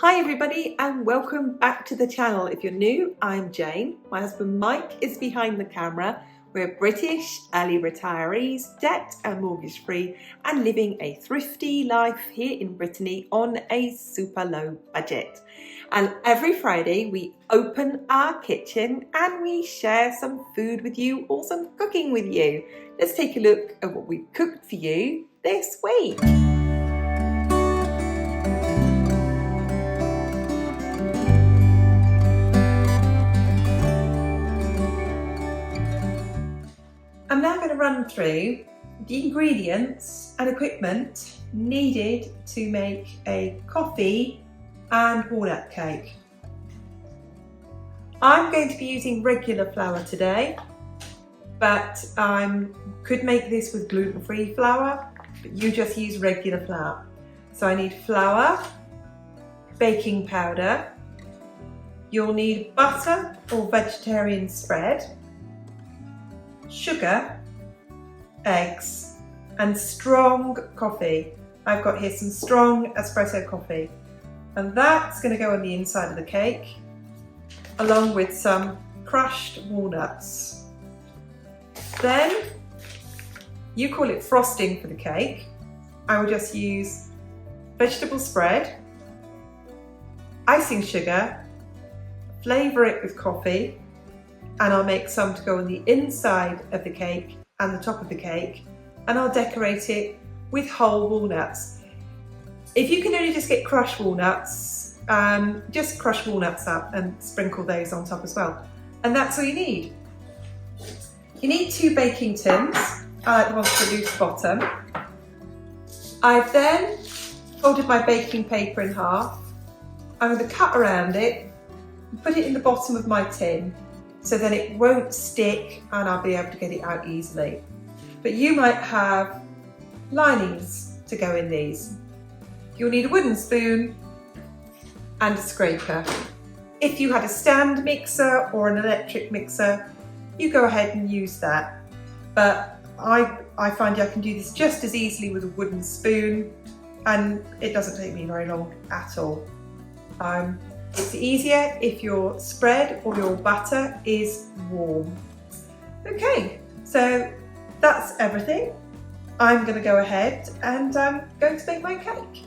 Hi everybody and welcome back to the channel. If you're new, I'm Jane. My husband Mike is behind the camera. We're British, early retirees, debt and mortgage free and living a thrifty life here in Brittany on a super low budget. And every Friday we open our kitchen and we share some food with you or some cooking with you. Let's take a look at what we've cooked for you this week. I'm now going to run through the ingredients and equipment needed to make a coffee and walnut cake. I'm going to be using regular flour today, but I could make this with gluten-free flour, but you just use regular flour. So I need flour, baking powder, you'll need butter or vegetarian spread, sugar, eggs and strong coffee. I've got here some strong espresso coffee and that's going to go on the inside of the cake along with some crushed walnuts. Then you call it frosting for the cake. I will just use vegetable spread, icing sugar, flavour it with coffee, and I'll make some to go on the inside of the cake and the top of the cake, and I'll decorate it with whole walnuts. If you can only just get crushed walnuts, just crush walnuts up and sprinkle those on top as well. And that's all you need. You need 2 baking tins. I like the ones with a loose bottom. I've then folded my baking paper in half. I'm going to cut around it and put it in the bottom of my tin, so then it won't stick and I'll be able to get it out easily. But you might have linings to go in these. You'll need a wooden spoon and a scraper. If you had a stand mixer or an electric mixer, you go ahead and use that. But I find I can do this just as easily with a wooden spoon and it doesn't take me very long at all. It's easier if your spread or your butter is warm. Okay, so that's everything. I'm going to go ahead and I'm going to make my cake.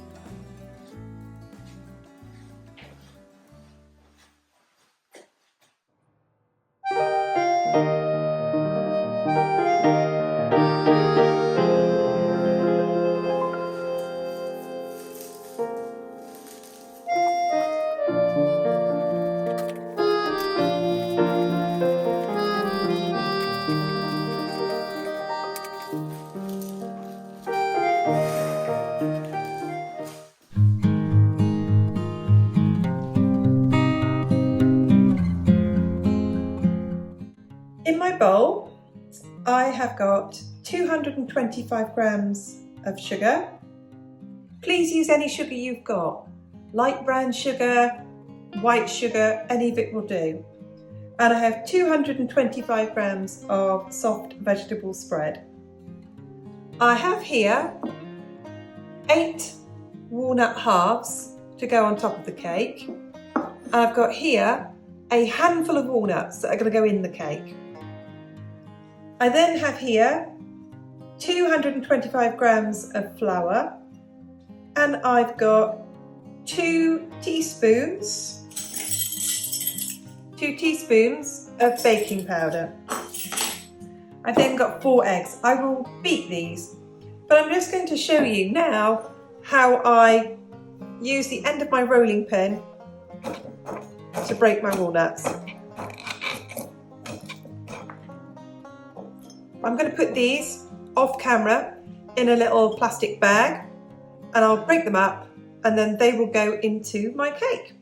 In my bowl, I have got 225 grams of sugar. Please use any sugar you've got. Light brown sugar, white sugar, any of it will do. And I have 225 grams of soft vegetable spread. I have here 8 walnut halves to go on top of the cake. I've got here a handful of walnuts that are going to go in the cake. I then have here 225 grams of flour and I've got 2 teaspoons of baking powder. I've then got 4 eggs. I will beat these, but I'm just going to show you now how I use the end of my rolling pin to break my walnuts. I'm going to put these off camera in a little plastic bag and I'll break them up and then they will go into my cake.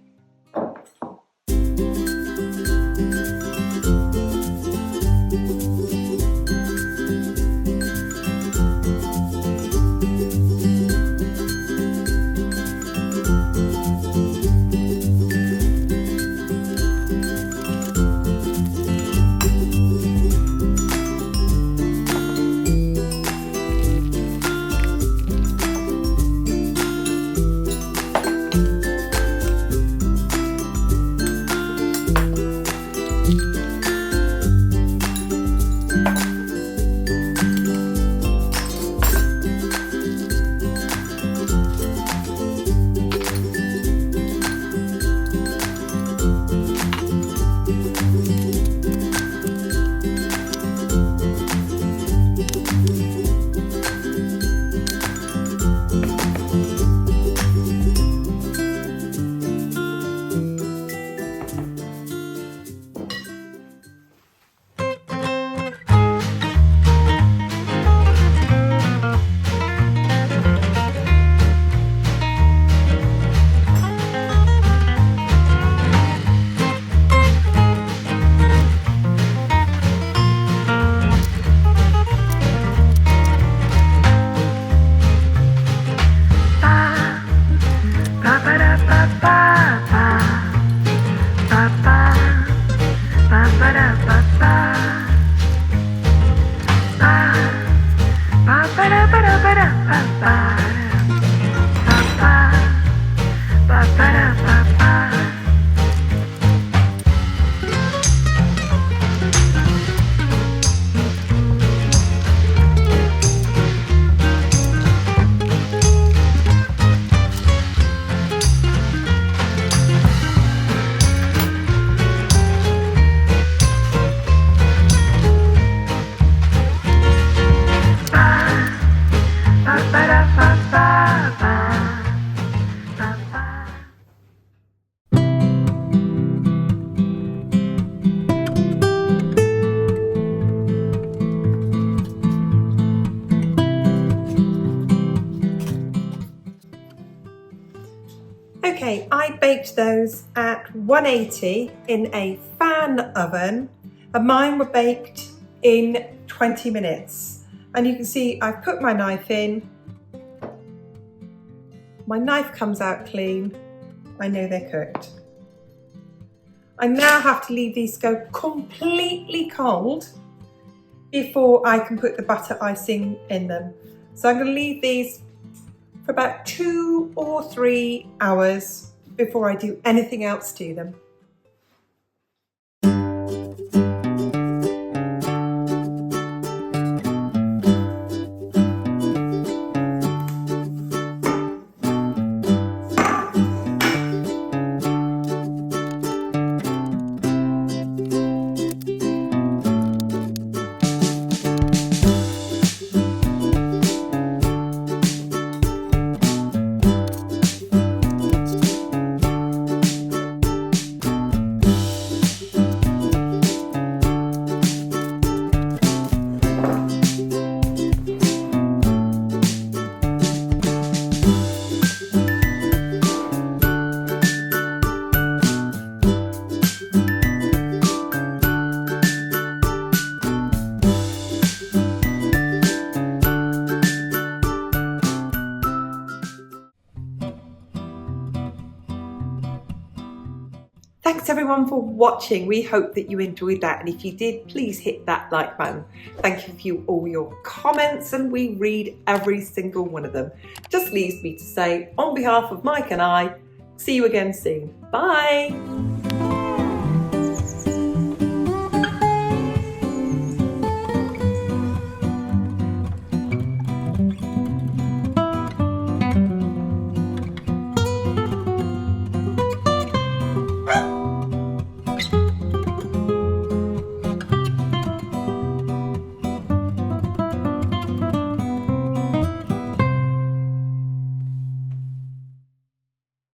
Okay, I baked those at 180 in a fan oven, and mine were baked in 20 minutes. And you can see I've put my knife in. My knife comes out clean. I know they're cooked. I now have to leave these go completely cold before I can put the butter icing in them. So I'm going to leave these for about 2 or 3 hours before I do anything else to them. Thanks everyone for watching. We hope that you enjoyed that, and if you did, please hit that like button. Thank you for all your comments, and we read every single one of them. Just leaves me to say, on behalf of Mike and I, see you again soon. Bye.